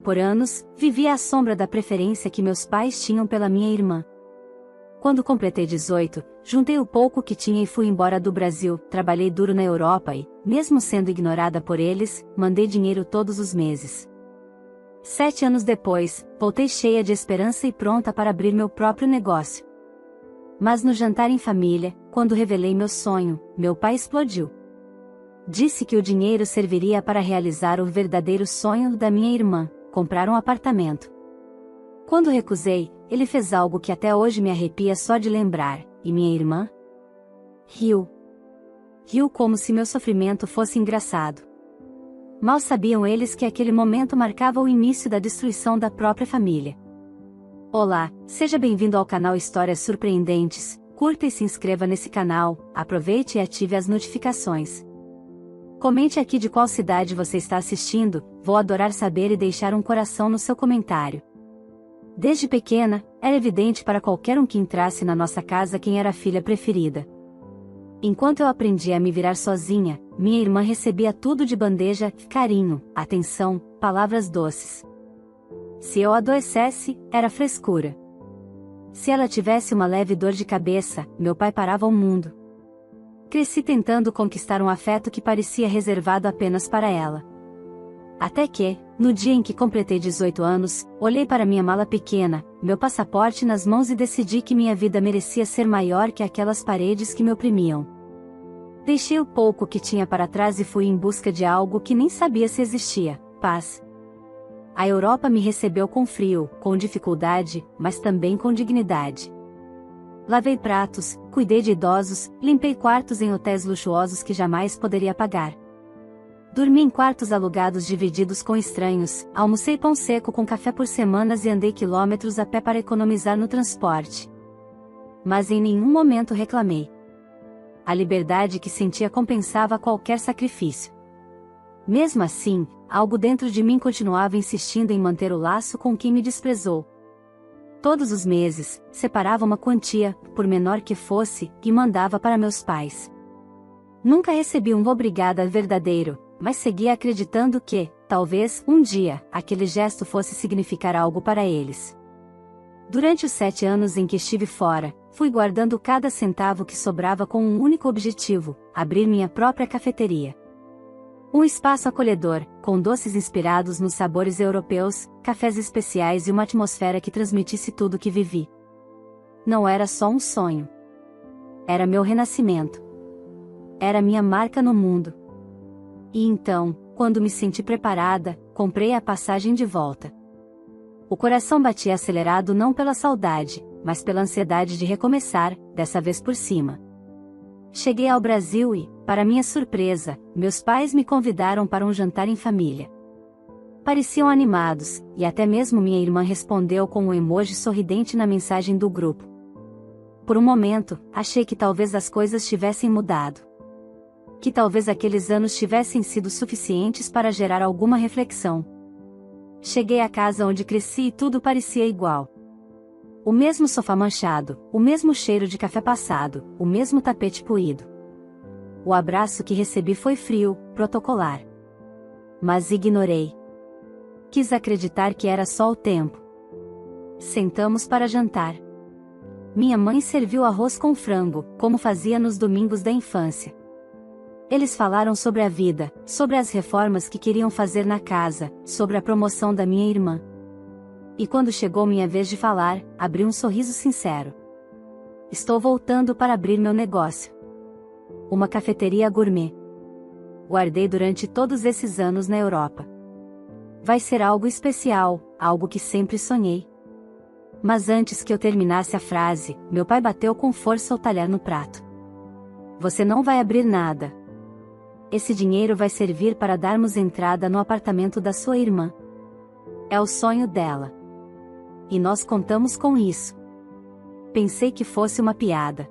Por anos, vivi à sombra da preferência que meus pais tinham pela minha irmã. Quando completei 18, juntei o pouco que tinha e fui embora do Brasil. Trabalhei duro na Europa e, mesmo sendo ignorada por eles, mandei dinheiro todos os meses. 7 anos depois, voltei cheia de esperança e pronta para abrir meu próprio negócio. Mas no jantar em família, quando revelei meu sonho, meu pai explodiu. Disse que o dinheiro serviria para realizar o verdadeiro sonho da minha irmã, comprar um apartamento. Quando recusei, ele fez algo que até hoje me arrepia só de lembrar, e minha irmã? Riu. Riu como se meu sofrimento fosse engraçado. Mal sabiam eles que aquele momento marcava o início da destruição da própria família. Olá, seja bem-vindo ao canal Histórias Surpreendentes. Curta e se inscreva nesse canal, aproveite e ative as notificações. Comente aqui de qual cidade você está assistindo, vou adorar saber e deixar um coração no seu comentário. Desde pequena, era evidente para qualquer um que entrasse na nossa casa quem era a filha preferida. Enquanto eu aprendia a me virar sozinha, minha irmã recebia tudo de bandeja, carinho, atenção, palavras doces. Se eu adoecesse, era frescura. Se ela tivesse uma leve dor de cabeça, meu pai parava o mundo. Cresci tentando conquistar um afeto que parecia reservado apenas para ela. Até que, no dia em que completei 18 anos, olhei para minha mala pequena, meu passaporte nas mãos e decidi que minha vida merecia ser maior que aquelas paredes que me oprimiam. Deixei o pouco que tinha para trás e fui em busca de algo que nem sabia se existia: paz. A Europa me recebeu com frio, com dificuldade, mas também com dignidade. Lavei pratos, cuidei de idosos, limpei quartos em hotéis luxuosos que jamais poderia pagar. Dormi em quartos alugados divididos com estranhos, almocei pão seco com café por semanas e andei quilômetros a pé para economizar no transporte. Mas em nenhum momento reclamei. A liberdade que sentia compensava qualquer sacrifício. Mesmo assim, algo dentro de mim continuava insistindo em manter o laço com quem me desprezou. Todos os meses, separava uma quantia, por menor que fosse, e mandava para meus pais. Nunca recebi um obrigada verdadeiro, mas seguia acreditando que, talvez, um dia, aquele gesto fosse significar algo para eles. Durante os 7 anos em que estive fora, fui guardando cada centavo que sobrava com um único objetivo: abrir minha própria cafeteria. Um espaço acolhedor, com doces inspirados nos sabores europeus, cafés especiais e uma atmosfera que transmitisse tudo o que vivi. Não era só um sonho. Era meu renascimento. Era minha marca no mundo. E então, quando me senti preparada, comprei a passagem de volta. O coração batia acelerado não pela saudade, mas pela ansiedade de recomeçar, dessa vez por cima. Cheguei ao Brasil e, para minha surpresa, meus pais me convidaram para um jantar em família. Pareciam animados, e até mesmo minha irmã respondeu com um emoji sorridente na mensagem do grupo. Por um momento, achei que talvez as coisas tivessem mudado. Que talvez aqueles anos tivessem sido suficientes para gerar alguma reflexão. Cheguei à casa onde cresci e tudo parecia igual. O mesmo sofá manchado, o mesmo cheiro de café passado, o mesmo tapete poído. O abraço que recebi foi frio, protocolar. Mas ignorei. Quis acreditar que era só o tempo. Sentamos para jantar. Minha mãe serviu arroz com frango, como fazia nos domingos da infância. Eles falaram sobre a vida, sobre as reformas que queriam fazer na casa, sobre a promoção da minha irmã. E quando chegou minha vez de falar, abri um sorriso sincero. Estou voltando para abrir meu negócio. Uma cafeteria gourmet. Guardei durante todos esses anos na Europa. Vai ser algo especial, algo que sempre sonhei. Mas antes que eu terminasse a frase, meu pai bateu com força o talher no prato. Você não vai abrir nada. Esse dinheiro vai servir para darmos entrada no apartamento da sua irmã. É o sonho dela. E nós contamos com isso. Pensei que fosse uma piada.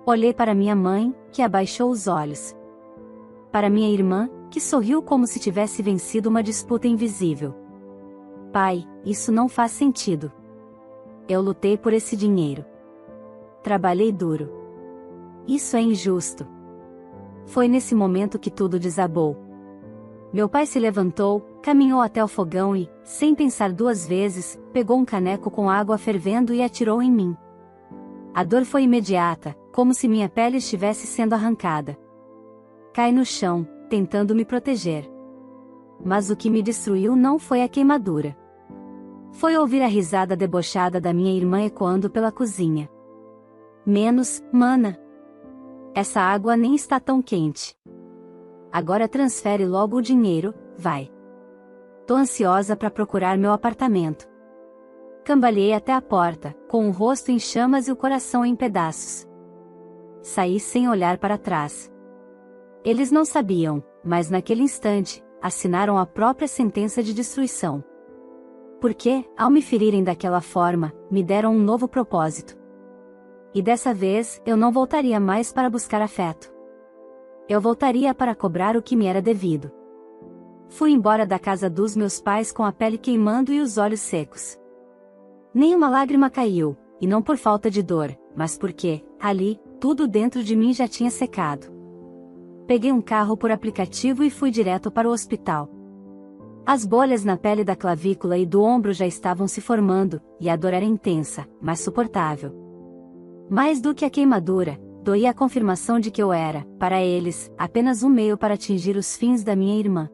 Olhei para minha mãe, que abaixou os olhos. Para minha irmã, que sorriu como se tivesse vencido uma disputa invisível. Pai, isso não faz sentido. Eu lutei por esse dinheiro. Trabalhei duro. Isso é injusto. Foi nesse momento que tudo desabou. Meu pai se levantou, Caminhou até o fogão e, sem pensar duas vezes, pegou um caneco com água fervendo e atirou em mim. A dor foi imediata, como se minha pele estivesse sendo arrancada. Caí no chão, tentando me proteger. Mas o que me destruiu não foi a queimadura. Foi ouvir a risada debochada da minha irmã ecoando pela cozinha. Menos, mana. Essa água nem está tão quente. Agora transfere logo o dinheiro, vai. Tô ansiosa para procurar meu apartamento. Cambaleei até a porta, com o rosto em chamas e o coração em pedaços. Saí sem olhar para trás. Eles não sabiam, mas naquele instante, assinaram a própria sentença de destruição. Porque, ao me ferirem daquela forma, me deram um novo propósito. E dessa vez, eu não voltaria mais para buscar afeto. Eu voltaria para cobrar o que me era devido. Fui embora da casa dos meus pais com a pele queimando e os olhos secos. Nenhuma lágrima caiu, e não por falta de dor, mas porque, ali, tudo dentro de mim já tinha secado. Peguei um carro por aplicativo e fui direto para o hospital. As bolhas na pele da clavícula e do ombro já estavam se formando, e a dor era intensa, mas suportável. Mais do que a queimadura, doía a confirmação de que eu era, para eles, apenas um meio para atingir os fins da minha irmã.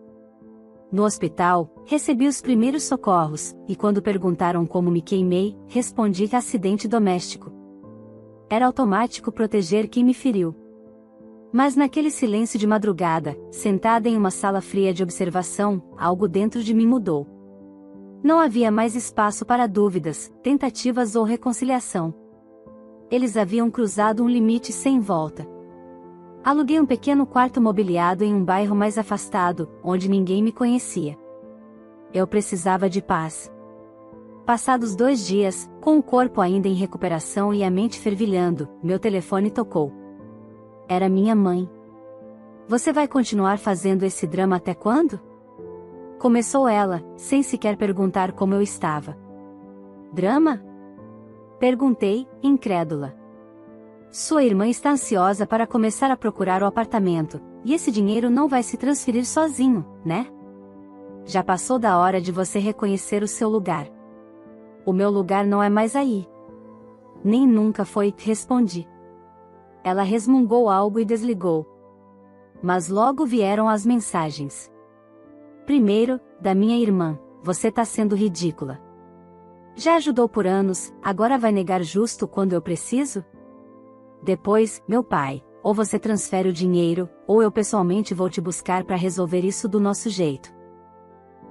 No hospital, recebi os primeiros socorros, e quando perguntaram como me queimei, respondi que acidente doméstico. Era automático proteger quem me feriu. Mas naquele silêncio de madrugada, sentada em uma sala fria de observação, algo dentro de mim mudou. Não havia mais espaço para dúvidas, tentativas ou reconciliação. Eles haviam cruzado um limite sem volta. Aluguei um pequeno quarto mobiliado em um bairro mais afastado, onde ninguém me conhecia. Eu precisava de paz. Passados 2 dias, com o corpo ainda em recuperação e a mente fervilhando, meu telefone tocou. Era minha mãe. Você vai continuar fazendo esse drama até quando? Começou ela, sem sequer perguntar como eu estava. Drama? Perguntei, incrédula. Sua irmã está ansiosa para começar a procurar o apartamento, e esse dinheiro não vai se transferir sozinho, né? Já passou da hora de você reconhecer o seu lugar. O meu lugar não é mais aí. Nem nunca foi, respondi. Ela resmungou algo e desligou. Mas logo vieram as mensagens. Primeiro, da minha irmã, você tá sendo ridícula. Já ajudou por anos, agora vai negar justo quando eu preciso? Depois, meu pai, ou você transfere o dinheiro, ou eu pessoalmente vou te buscar para resolver isso do nosso jeito.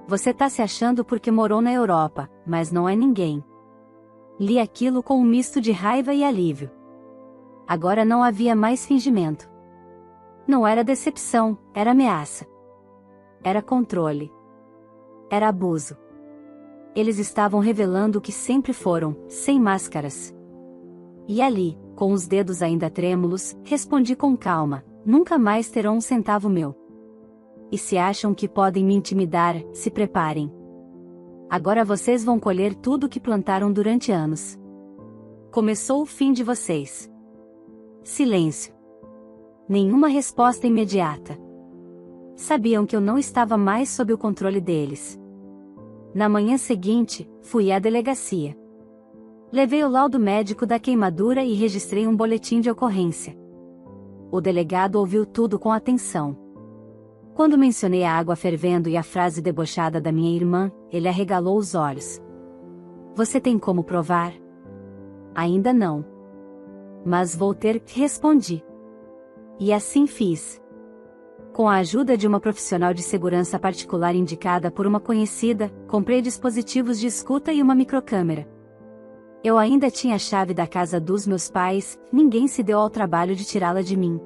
Você tá se achando porque morou na Europa, mas não é ninguém. Li aquilo com um misto de raiva e alívio. Agora não havia mais fingimento. Não era decepção, era ameaça. Era controle. Era abuso. Eles estavam revelando o que sempre foram, sem máscaras. E ali, com os dedos ainda trêmulos, respondi com calma, nunca mais terão um centavo meu. E se acham que podem me intimidar, se preparem. Agora vocês vão colher tudo o que plantaram durante anos. Começou o fim de vocês. Silêncio. Nenhuma resposta imediata. Sabiam que eu não estava mais sob o controle deles. Na manhã seguinte, fui à delegacia. Levei o laudo médico da queimadura e registrei um boletim de ocorrência. O delegado ouviu tudo com atenção. Quando mencionei a água fervendo e a frase debochada da minha irmã, ele arregalou os olhos. Você tem como provar? Ainda não. Mas vou ter, respondi. E assim fiz. Com a ajuda de uma profissional de segurança particular indicada por uma conhecida, comprei dispositivos de escuta e uma microcâmera. Eu ainda tinha a chave da casa dos meus pais, ninguém se deu ao trabalho de tirá-la de mim.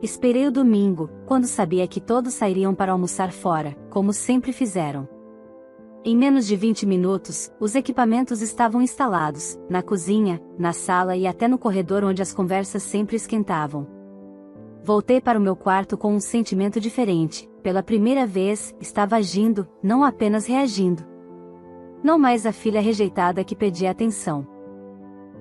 Esperei o domingo, quando sabia que todos sairiam para almoçar fora, como sempre fizeram. Em menos de 20 minutos, os equipamentos estavam instalados, na cozinha, na sala e até no corredor onde as conversas sempre esquentavam. Voltei para o meu quarto com um sentimento diferente, pela primeira vez, estava agindo, não apenas reagindo. Não mais a filha rejeitada que pedia atenção.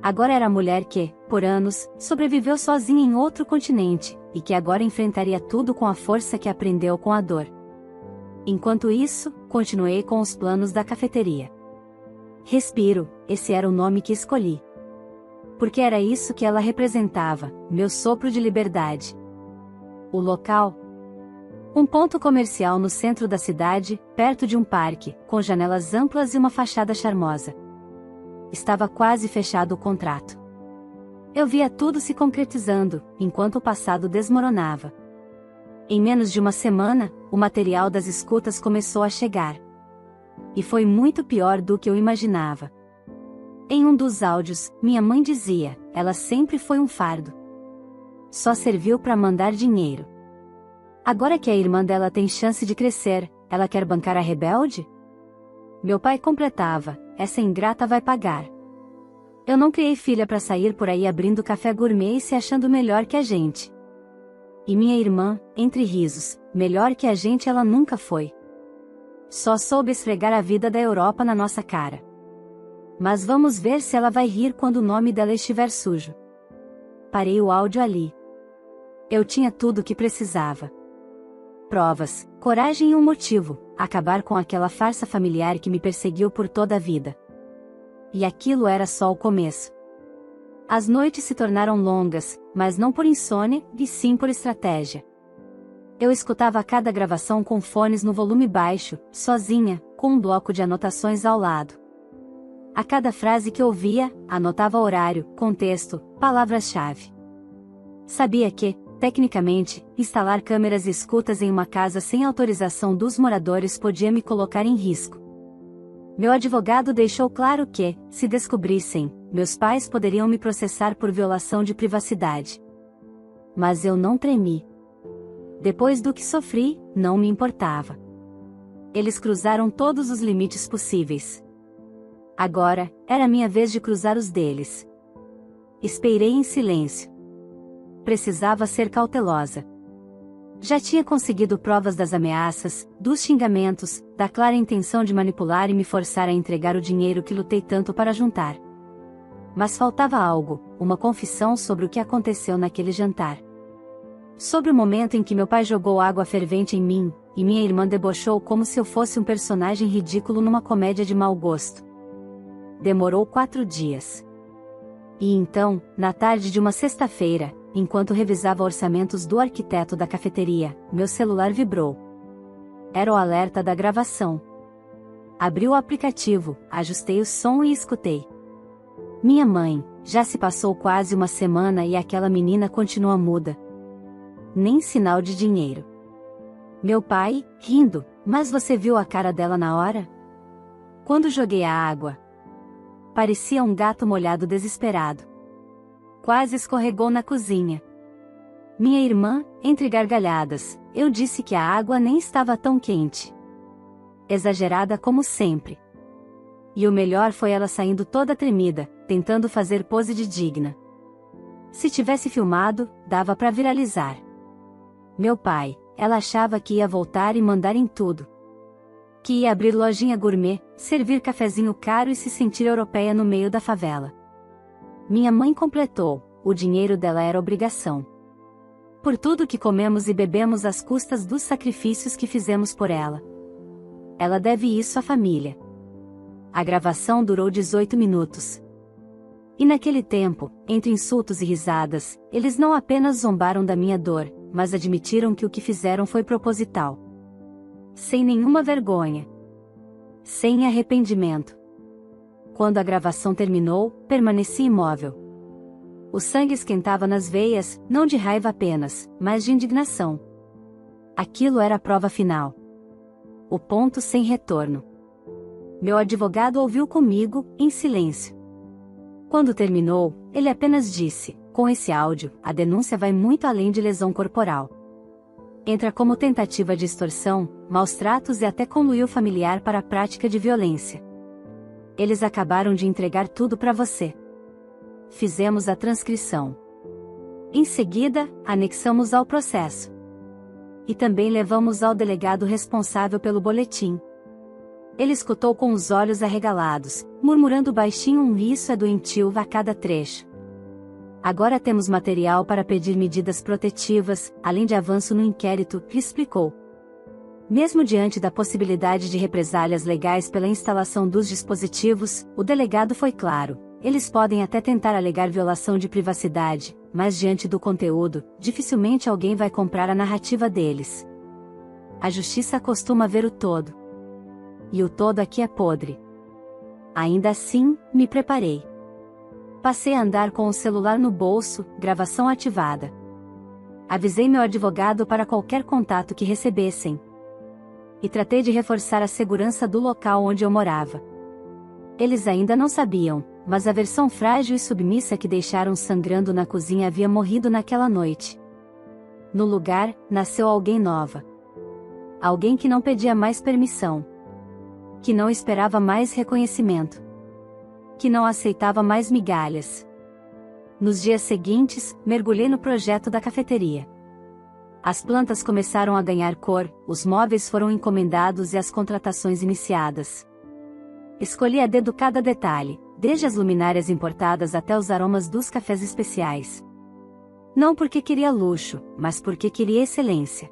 Agora era a mulher que, por anos, sobreviveu sozinha em outro continente, e que agora enfrentaria tudo com a força que aprendeu com a dor. Enquanto isso, continuei com os planos da cafeteria. Respiro, esse era o nome que escolhi. Porque era isso que ela representava, meu sopro de liberdade. O local? Um ponto comercial no centro da cidade, perto de um parque, com janelas amplas e uma fachada charmosa. Estava quase fechado o contrato. Eu via tudo se concretizando, enquanto o passado desmoronava. Em menos de uma semana, o material das escutas começou a chegar. E foi muito pior do que eu imaginava. Em um dos áudios, minha mãe dizia, ela sempre foi um fardo. Só serviu para mandar dinheiro. Agora que a irmã dela tem chance de crescer, ela quer bancar a rebelde? Meu pai completava, essa ingrata vai pagar. Eu não criei filha para sair por aí abrindo café gourmet e se achando melhor que a gente. E minha irmã, entre risos, melhor que a gente ela nunca foi. Só soube esfregar a vida da Europa na nossa cara. Mas vamos ver se ela vai rir quando o nome dela estiver sujo. Parei o áudio ali. Eu tinha tudo o que precisava. Provas, coragem e um motivo, acabar com aquela farsa familiar que me perseguiu por toda a vida. E aquilo era só o começo. As noites se tornaram longas, mas não por insônia, e sim por estratégia. Eu escutava cada gravação com fones no volume baixo, sozinha, com um bloco de anotações ao lado. A cada frase que ouvia, anotava horário, contexto, palavras-chave. Sabia que, tecnicamente, instalar câmeras e escutas em uma casa sem autorização dos moradores podia me colocar em risco. Meu advogado deixou claro que, se descobrissem, meus pais poderiam me processar por violação de privacidade. Mas eu não tremi. Depois do que sofri, não me importava. Eles cruzaram todos os limites possíveis. Agora, era minha vez de cruzar os deles. Esperei em silêncio. Precisava ser cautelosa. Já tinha conseguido provas das ameaças, dos xingamentos, da clara intenção de manipular e me forçar a entregar o dinheiro que lutei tanto para juntar. Mas faltava algo, uma confissão sobre o que aconteceu naquele jantar. Sobre o momento em que meu pai jogou água fervente em mim, e minha irmã debochou como se eu fosse um personagem ridículo numa comédia de mau gosto. Demorou 4 dias. E então, na tarde de uma sexta-feira, enquanto revisava orçamentos do arquiteto da cafeteria, meu celular vibrou. Era o alerta da gravação. Abri o aplicativo, ajustei o som e escutei. Minha mãe, já se passou quase uma semana e aquela menina continua muda. Nem sinal de dinheiro. Meu pai, rindo, mas você viu a cara dela na hora? Quando joguei a água. Parecia um gato molhado desesperado. Quase escorregou na cozinha. Minha irmã, entre gargalhadas, eu disse que a água nem estava tão quente. Exagerada como sempre. E o melhor foi ela saindo toda tremida, tentando fazer pose de digna. Se tivesse filmado, dava para viralizar. Meu pai, ela achava que ia voltar e mandar em tudo. Que ia abrir lojinha gourmet, servir cafezinho caro e se sentir europeia no meio da favela. Minha mãe completou, o dinheiro dela era obrigação. Por tudo que comemos e bebemos às custas dos sacrifícios que fizemos por ela. Ela deve isso à família. A gravação durou 18 minutos. E naquele tempo, entre insultos e risadas, eles não apenas zombaram da minha dor, mas admitiram que o que fizeram foi proposital. Sem nenhuma vergonha. Sem arrependimento. Quando a gravação terminou, permaneci imóvel. O sangue esquentava nas veias, não de raiva apenas, mas de indignação. Aquilo era a prova final. O ponto sem retorno. Meu advogado ouviu comigo, em silêncio. Quando terminou, ele apenas disse, com esse áudio, a denúncia vai muito além de lesão corporal. Entra como tentativa de extorsão, maus tratos e até conluio familiar para a prática de violência. Eles acabaram de entregar tudo para você. Fizemos a transcrição. Em seguida, anexamos ao processo. E também levamos ao delegado responsável pelo boletim. Ele escutou com os olhos arregalados, murmurando baixinho um isso é doentio a cada trecho. Agora temos material para pedir medidas protetivas, além de avanço no inquérito, explicou. Mesmo diante da possibilidade de represálias legais pela instalação dos dispositivos, o delegado foi claro: eles podem até tentar alegar violação de privacidade, mas diante do conteúdo, dificilmente alguém vai comprar a narrativa deles. A justiça costuma ver o todo. E o todo aqui é podre. Ainda assim, me preparei. Passei a andar com o celular no bolso, gravação ativada. Avisei meu advogado para qualquer contato que recebessem. E tratei de reforçar a segurança do local onde eu morava. Eles ainda não sabiam, mas a versão frágil e submissa que deixaram sangrando na cozinha havia morrido naquela noite. No lugar, nasceu alguém nova. Alguém que não pedia mais permissão. Que não esperava mais reconhecimento. Que não aceitava mais migalhas. Nos dias seguintes, mergulhei no projeto da cafeteria. As plantas começaram a ganhar cor, os móveis foram encomendados e as contratações iniciadas. Escolhi a dedo cada detalhe, desde as luminárias importadas até os aromas dos cafés especiais. Não porque queria luxo, mas porque queria excelência.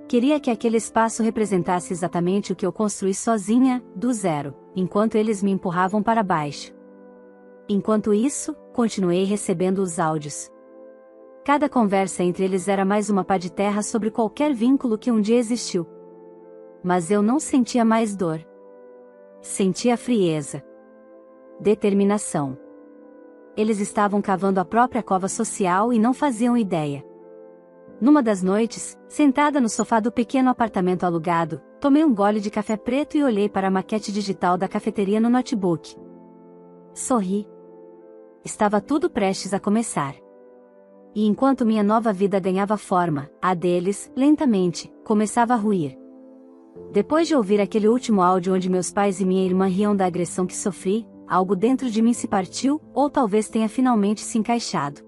Queria que aquele espaço representasse exatamente o que eu construí sozinha, do zero, enquanto eles me empurravam para baixo. Enquanto isso, continuei recebendo os áudios. Cada conversa entre eles era mais uma pá de terra sobre qualquer vínculo que um dia existiu. Mas eu não sentia mais dor. Sentia frieza. Determinação. Eles estavam cavando a própria cova social e não faziam ideia. Numa das noites, sentada no sofá do pequeno apartamento alugado, tomei um gole de café preto e olhei para a maquete digital da cafeteria no notebook. Sorri. Estava tudo prestes a começar. E enquanto minha nova vida ganhava forma, a deles, lentamente, começava a ruir. Depois de ouvir aquele último áudio onde meus pais e minha irmã riam da agressão que sofri, algo dentro de mim se partiu, ou talvez tenha finalmente se encaixado.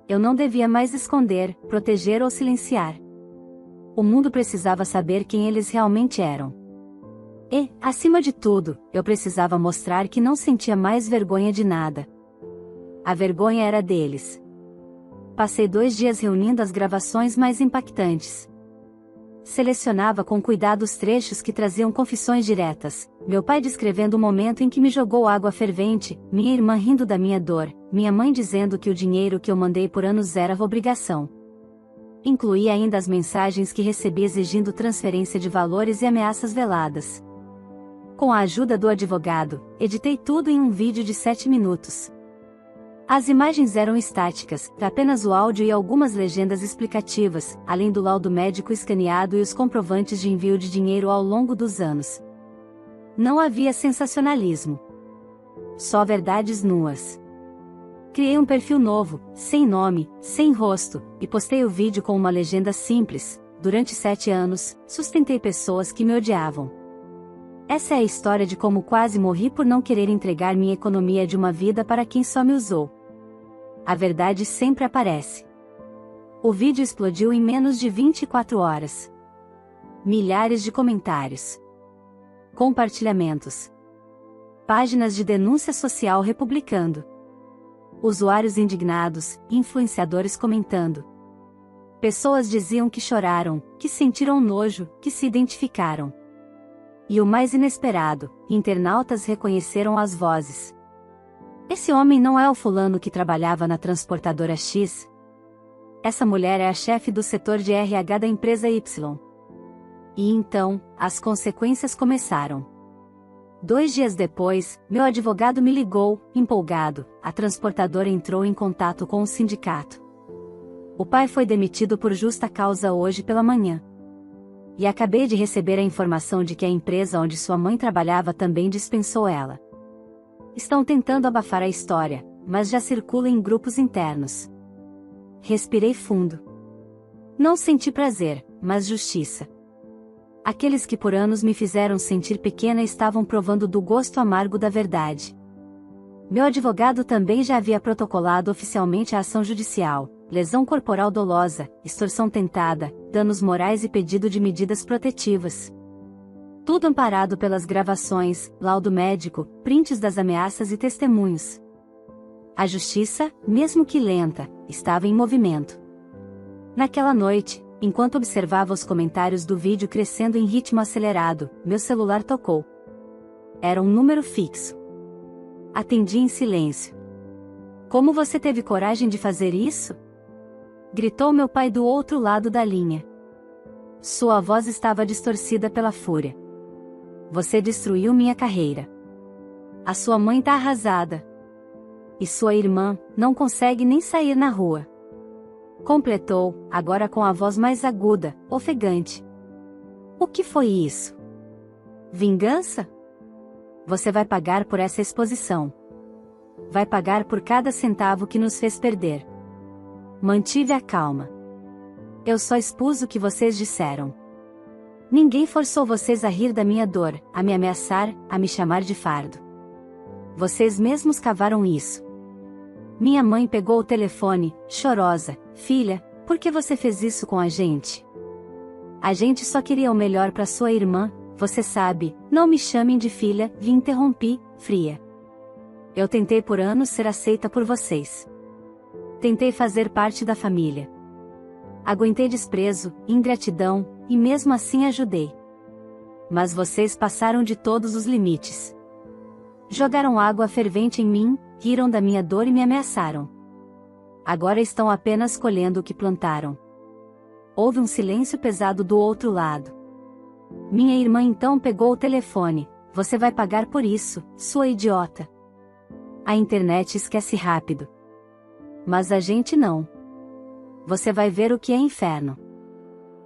Eu não devia mais esconder, proteger ou silenciar. O mundo precisava saber quem eles realmente eram. E, acima de tudo, eu precisava mostrar que não sentia mais vergonha de nada. A vergonha era deles. Passei 2 dias reunindo as gravações mais impactantes. Selecionava com cuidado os trechos que traziam confissões diretas, meu pai descrevendo o momento em que me jogou água fervente, minha irmã rindo da minha dor, minha mãe dizendo que o dinheiro que eu mandei por anos era obrigação. Incluía ainda as mensagens que recebi exigindo transferência de valores e ameaças veladas. Com a ajuda do advogado, editei tudo em um vídeo de 7 minutos. As imagens eram estáticas, apenas o áudio e algumas legendas explicativas, além do laudo médico escaneado e os comprovantes de envio de dinheiro ao longo dos anos. Não havia sensacionalismo. Só verdades nuas. Criei um perfil novo, sem nome, sem rosto, e postei o vídeo com uma legenda simples: durante 7 anos, sustentei pessoas que me odiavam. Essa é a história de como quase morri por não querer entregar minha economia de uma vida para quem só me usou. A verdade sempre aparece. O vídeo explodiu em menos de 24 horas. Milhares de comentários. Compartilhamentos. Páginas de denúncia social republicando. Usuários indignados, influenciadores comentando. Pessoas diziam que choraram, que sentiram nojo, que se identificaram. E o mais inesperado, internautas reconheceram as vozes. Esse homem não é o fulano que trabalhava na transportadora X. Essa mulher é a chefe do setor de RH da empresa Y. E então, as consequências começaram. 2 dias depois, meu advogado me ligou, empolgado, a transportadora entrou em contato com o sindicato. O pai foi demitido por justa causa hoje pela manhã. E acabei de receber a informação de que a empresa onde sua mãe trabalhava também dispensou ela. Estão tentando abafar a história, mas já circula em grupos internos. Respirei fundo. Não senti prazer, mas justiça. Aqueles que por anos me fizeram sentir pequena estavam provando do gosto amargo da verdade. Meu advogado também já havia protocolado oficialmente a ação judicial, lesão corporal dolosa, extorsão tentada, danos morais e pedido de medidas protetivas. Tudo amparado pelas gravações, laudo médico, prints das ameaças e testemunhos. A justiça, mesmo que lenta, estava em movimento. Naquela noite, Enquanto observava os comentários do vídeo crescendo em ritmo acelerado, meu celular tocou. Era um número fixo. Atendi em silêncio. Como você teve coragem de fazer isso? Gritou meu pai do outro lado da linha. Sua voz estava distorcida pela fúria. Você destruiu minha carreira. A sua mãe tá arrasada. E sua irmã não consegue nem sair na rua. Completou, agora com a voz mais aguda, ofegante. O que foi isso? Vingança? Você vai pagar por essa exposição. Vai pagar por cada centavo que nos fez perder. Mantive a calma. Eu só expus o que vocês disseram. Ninguém forçou vocês a rir da minha dor, a me ameaçar, a me chamar de fardo. Vocês mesmos cavaram isso. Minha mãe pegou o telefone, chorosa. Filha, por que você fez isso com a gente? A gente só queria o melhor para sua irmã, você sabe, não me chamem de filha, lhe interrompi, fria. Eu tentei por anos ser aceita por vocês. Tentei fazer parte da família. Aguentei desprezo, ingratidão, e mesmo assim ajudei. Mas vocês passaram de todos os limites. Jogaram água fervente em mim, riram da minha dor e me ameaçaram. Agora estão apenas colhendo o que plantaram. Houve um silêncio pesado do outro lado. Minha irmã então pegou o telefone. Você vai pagar por isso, sua idiota. A internet esquece rápido. Mas a gente não. Você vai ver o que é inferno.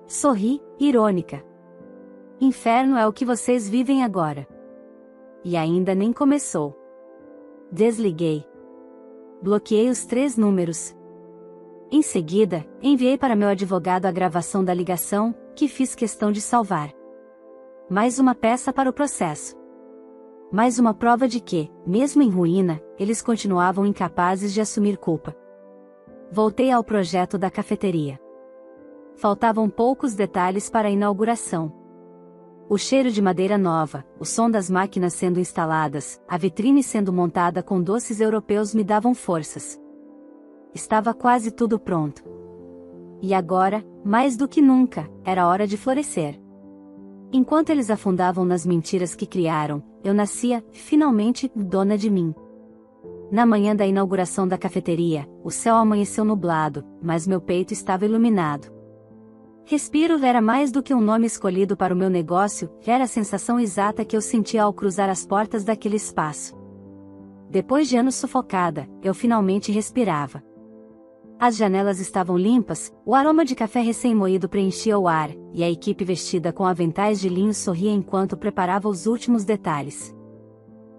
Sorri, irônica. Inferno é o que vocês vivem agora. E ainda nem começou. Desliguei. Bloqueei os 3 números. Em seguida, enviei para meu advogado a gravação da ligação, que fiz questão de salvar. Mais uma peça para o processo. Mais uma prova de que, mesmo em ruína, eles continuavam incapazes de assumir culpa. Voltei ao projeto da cafeteria. Faltavam poucos detalhes para a inauguração. O cheiro de madeira nova, o som das máquinas sendo instaladas, a vitrine sendo montada com doces europeus me davam forças. Estava quase tudo pronto. E agora, mais do que nunca, era hora de florescer. Enquanto eles afundavam nas mentiras que criaram, eu nascia, finalmente, dona de mim. Na manhã da inauguração da cafeteria, o céu amanheceu nublado, mas meu peito estava iluminado. Respiro era mais do que um nome escolhido para o meu negócio, era a sensação exata que eu sentia ao cruzar as portas daquele espaço. Depois de anos sufocada, eu finalmente respirava. As janelas estavam limpas, o aroma de café recém-moído preenchia o ar, e a equipe vestida com aventais de linho sorria enquanto preparava os últimos detalhes.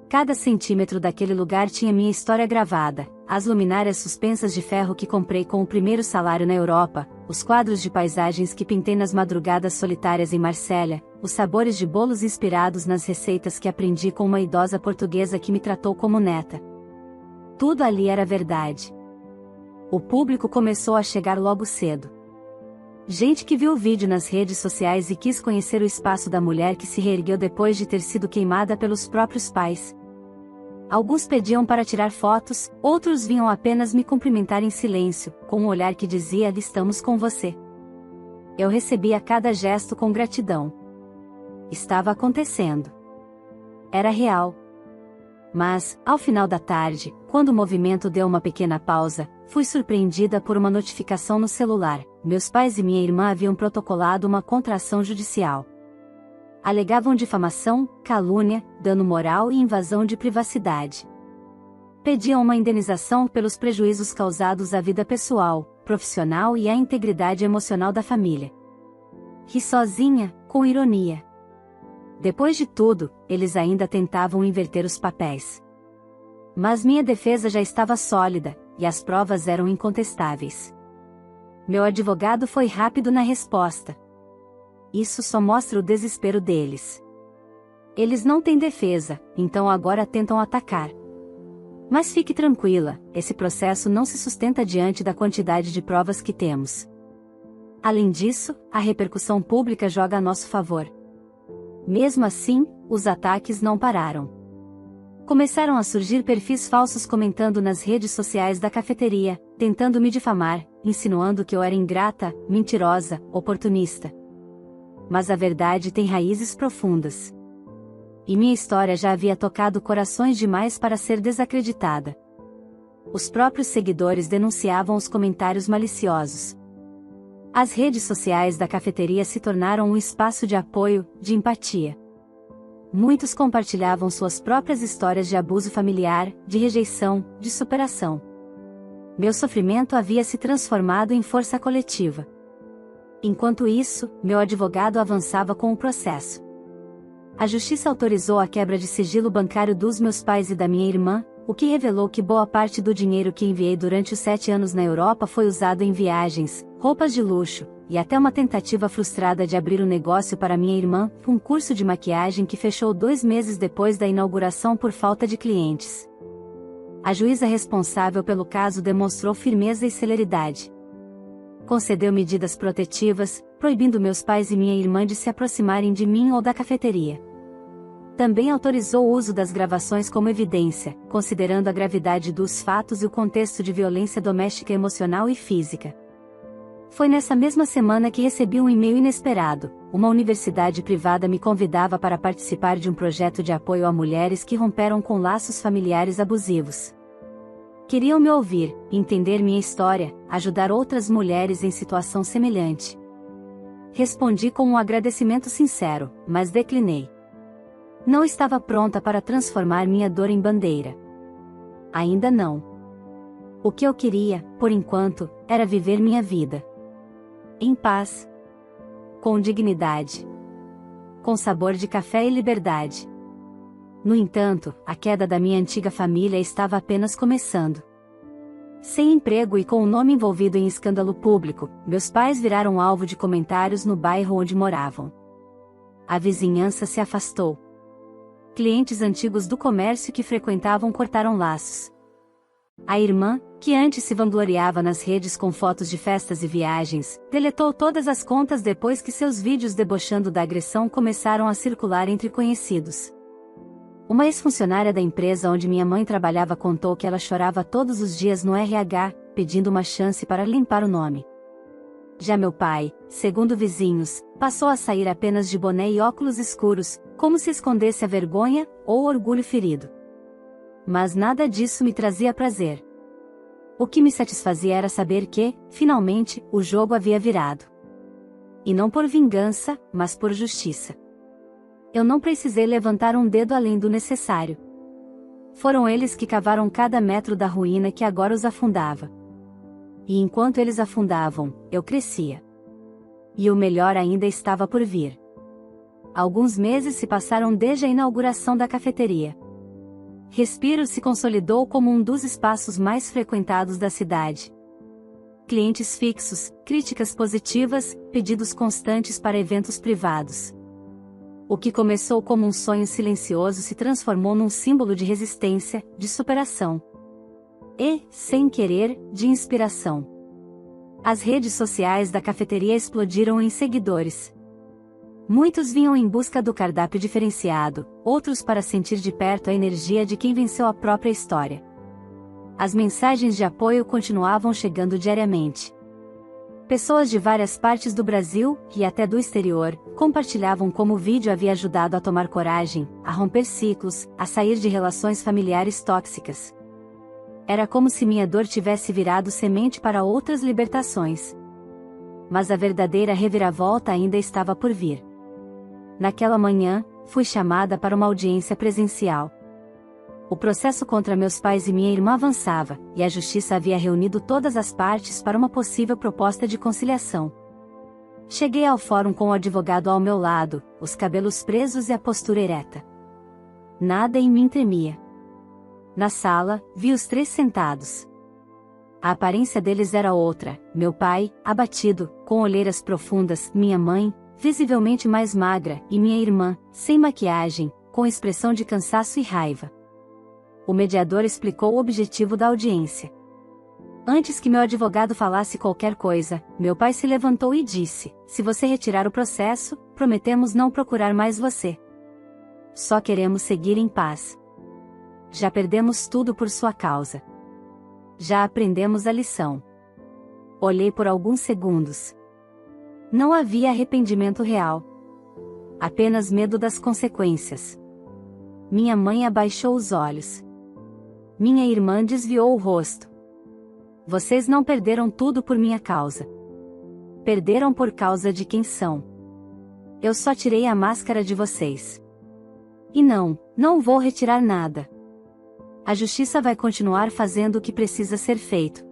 Cada centímetro daquele lugar tinha minha história gravada, as luminárias suspensas de ferro que comprei com o primeiro salário na Europa, os quadros de paisagens que pintei nas madrugadas solitárias em Marsella, os sabores de bolos inspirados nas receitas que aprendi com uma idosa portuguesa que me tratou como neta. Tudo ali era verdade. O público começou a chegar logo cedo. Gente que viu o vídeo nas redes sociais e quis conhecer o espaço da mulher que se reergueu depois de ter sido queimada pelos próprios pais. Alguns pediam para tirar fotos, outros vinham apenas me cumprimentar em silêncio, com um olhar que dizia: estamos com você. Eu recebia cada gesto com gratidão. Estava acontecendo. Era real. Mas, ao final da tarde, quando o movimento deu uma pequena pausa, fui surpreendida por uma notificação no celular. Meus pais e minha irmã haviam protocolado uma contra-ação judicial. Alegavam difamação, calúnia, dano moral e invasão de privacidade. Pediam uma indenização pelos prejuízos causados à vida pessoal, profissional e à integridade emocional da família. Ri sozinha, com ironia. Depois de tudo, eles ainda tentavam inverter os papéis. Mas minha defesa já estava sólida, e as provas eram incontestáveis. Meu advogado foi rápido na resposta. Isso só mostra o desespero deles. Eles não têm defesa, então agora tentam atacar. Mas fique tranquila, esse processo não se sustenta diante da quantidade de provas que temos. Além disso, a repercussão pública joga a nosso favor. Mesmo assim, os ataques não pararam. Começaram a surgir perfis falsos comentando nas redes sociais da cafeteria: tentando me difamar, insinuando que eu era ingrata, mentirosa, oportunista. Mas a verdade tem raízes profundas. E minha história já havia tocado corações demais para ser desacreditada. Os próprios seguidores denunciavam os comentários maliciosos. As redes sociais da cafeteria se tornaram um espaço de apoio, de empatia. Muitos compartilhavam suas próprias histórias de abuso familiar, de rejeição, de superação. Meu sofrimento havia se transformado em força coletiva. Enquanto isso, meu advogado avançava com o processo. A justiça autorizou a quebra de sigilo bancário dos meus pais e da minha irmã, o que revelou que boa parte do dinheiro que enviei durante os 7 anos na Europa foi usado em viagens, roupas de luxo, e até uma tentativa frustrada de abrir um negócio para minha irmã, um curso de maquiagem que fechou 2 meses depois da inauguração por falta de clientes. A juíza responsável pelo caso demonstrou firmeza e celeridade. Concedeu medidas protetivas, proibindo meus pais e minha irmã de se aproximarem de mim ou da cafeteria. Também autorizou o uso das gravações como evidência, considerando a gravidade dos fatos e o contexto de violência doméstica emocional e física. Foi nessa mesma semana que recebi um e-mail inesperado. Uma universidade privada me convidava para participar de um projeto de apoio a mulheres que romperam com laços familiares abusivos. Queriam me ouvir, entender minha história, ajudar outras mulheres em situação semelhante. Respondi com um agradecimento sincero, mas declinei. Não estava pronta para transformar minha dor em bandeira. Ainda não. O que eu queria, por enquanto, era viver minha vida. Em paz. Com dignidade. Com sabor de café e liberdade. No entanto, a queda da minha antiga família estava apenas começando. Sem emprego e com o nome envolvido em escândalo público, meus pais viraram alvo de comentários no bairro onde moravam. A vizinhança se afastou. Clientes antigos do comércio que frequentavam cortaram laços. A irmã, que antes se vangloriava nas redes com fotos de festas e viagens, deletou todas as contas depois que seus vídeos debochando da agressão começaram a circular entre conhecidos. Uma ex-funcionária da empresa onde minha mãe trabalhava contou que ela chorava todos os dias no RH, pedindo uma chance para limpar o nome. Já meu pai, segundo vizinhos, passou a sair apenas de boné e óculos escuros, como se escondesse a vergonha ou o orgulho ferido. Mas nada disso me trazia prazer. O que me satisfazia era saber que, finalmente, o jogo havia virado. E não por vingança, mas por justiça. Eu não precisei levantar um dedo além do necessário. Foram eles que cavaram cada metro da ruína que agora os afundava. E enquanto eles afundavam, eu crescia. E o melhor ainda estava por vir. Alguns meses se passaram desde a inauguração da cafeteria. Respiro se consolidou como um dos espaços mais frequentados da cidade. Clientes fixos, críticas positivas, pedidos constantes para eventos privados. O que começou como um sonho silencioso se transformou num símbolo de resistência, de superação. E, sem querer, de inspiração. As redes sociais da cafeteria explodiram em seguidores. Muitos vinham em busca do cardápio diferenciado, outros para sentir de perto a energia de quem venceu a própria história. As mensagens de apoio continuavam chegando diariamente. Pessoas de várias partes do Brasil, e até do exterior, compartilhavam como o vídeo havia ajudado a tomar coragem, a romper ciclos, a sair de relações familiares tóxicas. Era como se minha dor tivesse virado semente para outras libertações. Mas a verdadeira reviravolta ainda estava por vir. Naquela manhã, fui chamada para uma audiência presencial. O processo contra meus pais e minha irmã avançava, e a justiça havia reunido todas as partes para uma possível proposta de conciliação. Cheguei ao fórum com o advogado ao meu lado, os cabelos presos e a postura ereta. Nada em mim tremia. Na sala, vi os 3 sentados. A aparência deles era outra, meu pai, abatido, com olheiras profundas, minha mãe, visivelmente mais magra, e minha irmã, sem maquiagem, com expressão de cansaço e raiva. O mediador explicou o objetivo da audiência. Antes que meu advogado falasse qualquer coisa, meu pai se levantou e disse: "Se você retirar o processo, prometemos não procurar mais você. Só queremos seguir em paz. Já perdemos tudo por sua causa. Já aprendemos a lição. Olhei por alguns segundos. Não havia arrependimento real. Apenas medo das consequências. Minha mãe abaixou os olhos. Minha irmã desviou o rosto. Vocês não perderam tudo por minha causa. Perderam por causa de quem são. Eu só tirei a máscara de vocês. E não vou retirar nada. A justiça vai continuar fazendo o que precisa ser feito.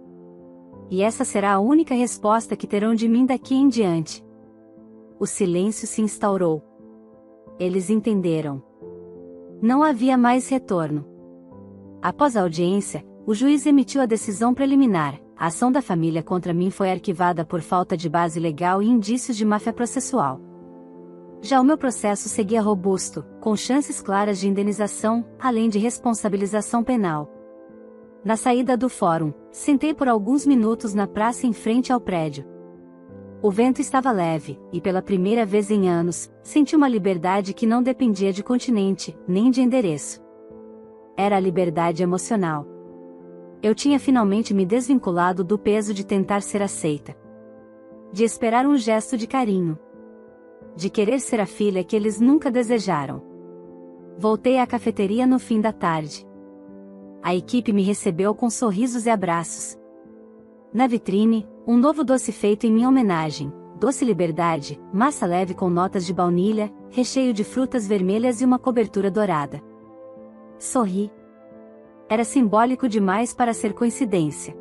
E essa será a única resposta que terão de mim daqui em diante. O silêncio se instaurou. Eles entenderam. Não havia mais retorno. Após a audiência, o juiz emitiu a decisão preliminar. A ação da família contra mim foi arquivada por falta de base legal e indícios de máfia processual. Já o meu processo seguia robusto, com chances claras de indenização, além de responsabilização penal. Na saída do fórum, sentei por alguns minutos na praça em frente ao prédio. O vento estava leve, e pela primeira vez em anos, senti uma liberdade que não dependia de continente, nem de endereço. Era a liberdade emocional. Eu tinha finalmente me desvinculado do peso de tentar ser aceita. De esperar um gesto de carinho. De querer ser a filha que eles nunca desejaram. Voltei à cafeteria no fim da tarde. A equipe me recebeu com sorrisos e abraços. Na vitrine, um novo doce feito em minha homenagem, doce liberdade, massa leve com notas de baunilha, recheio de frutas vermelhas e uma cobertura dourada. Sorri. Era simbólico demais para ser coincidência.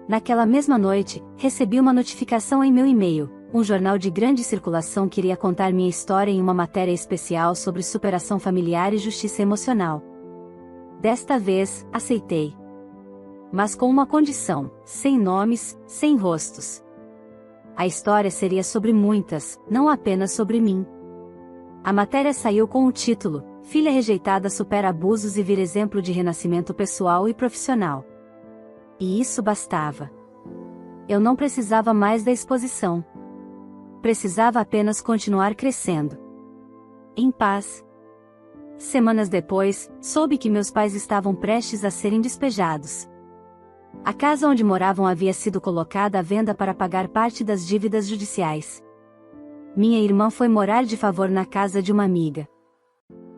Naquela mesma noite, recebi uma notificação em meu e-mail. Um jornal de grande circulação queria contar minha história em uma matéria especial sobre superação familiar e justiça emocional. Desta vez, aceitei. Mas com uma condição: sem nomes, sem rostos. A história seria sobre muitas, não apenas sobre mim. A matéria saiu com o título: Filha rejeitada supera abusos e vira exemplo de renascimento pessoal e profissional. E isso bastava. Eu não precisava mais da exposição. Precisava apenas continuar crescendo. Em paz. Semanas depois, soube que meus pais estavam prestes a serem despejados. A casa onde moravam havia sido colocada à venda para pagar parte das dívidas judiciais. Minha irmã foi morar de favor na casa de uma amiga.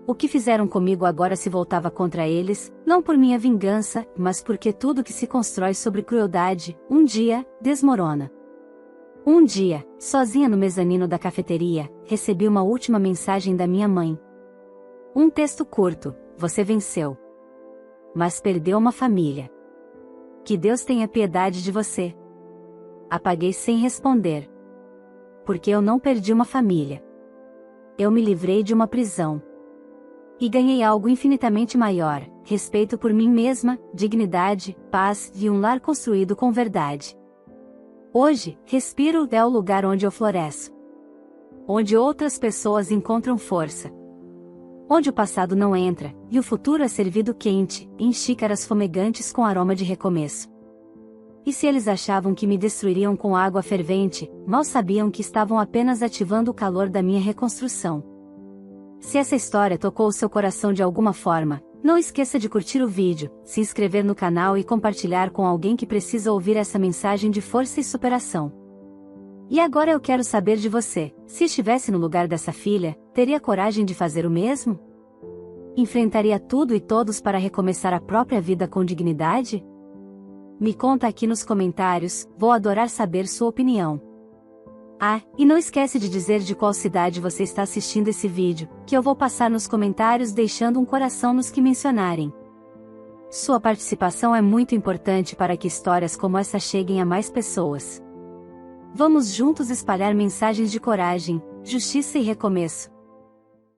O que fizeram comigo agora se voltava contra eles, não por minha vingança, mas porque tudo que se constrói sobre crueldade, um dia, desmorona. Um dia, sozinha no mezanino da cafeteria, recebi uma última mensagem da minha mãe. Um texto curto: você venceu. Mas perdeu uma família. Que Deus tenha piedade de você. Apaguei sem responder. Porque eu não perdi uma família. Eu me livrei de uma prisão. E ganhei algo infinitamente maior: respeito por mim mesma, dignidade, paz e um lar construído com verdade. Hoje, respiro é o lugar onde eu floresço. Onde outras pessoas encontram força. Onde o passado não entra, e o futuro é servido quente, em xícaras fumegantes com aroma de recomeço. E se eles achavam que me destruiriam com água fervente, mal sabiam que estavam apenas ativando o calor da minha reconstrução. Se essa história tocou o seu coração de alguma forma, não esqueça de curtir o vídeo, se inscrever no canal e compartilhar com alguém que precisa ouvir essa mensagem de força e superação. E agora eu quero saber de você: se estivesse no lugar dessa filha, teria coragem de fazer o mesmo? Enfrentaria tudo e todos para recomeçar a própria vida com dignidade? Me conta aqui nos comentários, vou adorar saber sua opinião. Ah, e não esquece de dizer de qual cidade você está assistindo esse vídeo, que eu vou passar nos comentários deixando um coração nos que mencionarem. Sua participação é muito importante para que histórias como essa cheguem a mais pessoas. Vamos juntos espalhar mensagens de coragem, justiça e recomeço.